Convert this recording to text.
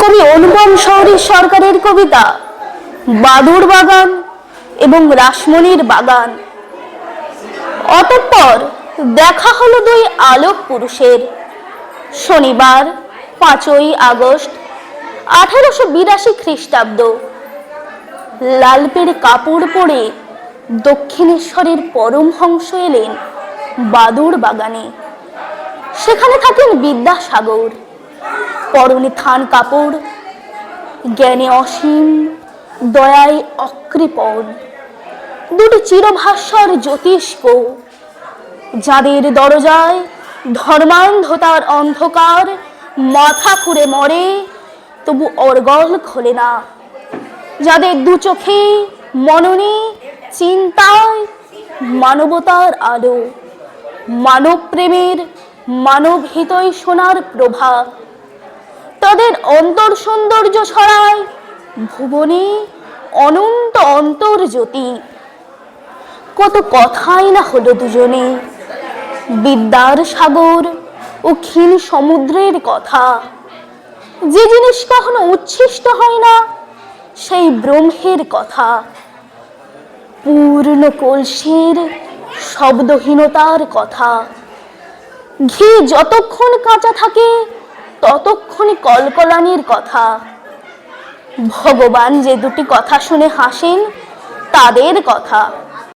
কবি অনুপম শহরী সরকারের কবিতা বাদুড় বাগান এবং রাসমণির বাগান। অতঃপর দেখা হলো দুই আলোক পুরুষের। শনিবার 5ই আগস্ট 1882 খ্রিস্টাব্দ। লালপেড়ে কাপড় পরে দক্ষিণেশ্বরের পরমহংস এলেন বাদুড় বাগানে। সেখানে থাকেন বিদ্যাসাগর, পরনে থান কাপড়, জ্ঞানে অসীম, দয়ায় অকৃপণ। দুটি চিরভাস্বর জ্যোতিষ্ক, যাদের দরজায় ধর্মান্ধতার অন্ধকার মাথা খুঁড়ে মরে, তবু অর্গল খোলে না। যাদের দু চোখে মননে চিন্তায় মানবতার আলো, মানব প্রেমের মানব হিতৈ সোনার প্রভা। তাদের অন্তর সৌন্দর্য ছড়ায় ভুবনে অনন্ত অন্তর্জ্যোতি। কত কথাই না হলো দুজনে, বিদ্যার সাগর ও ক্ষীণ সমুদ্রের কথা। যে জিনিস কখনো উচ্ছিষ্ট হয় না, সেই ব্রহ্মের কথা। পূর্ণ কলসির শব্দহীনতার কথা। ঘি যতক্ষণ কাঁচা থাকে ততক্ষণই কলকলানির কথা। ভগবান যে দুটি কথা শুনে হাসেন, তাদের কথা।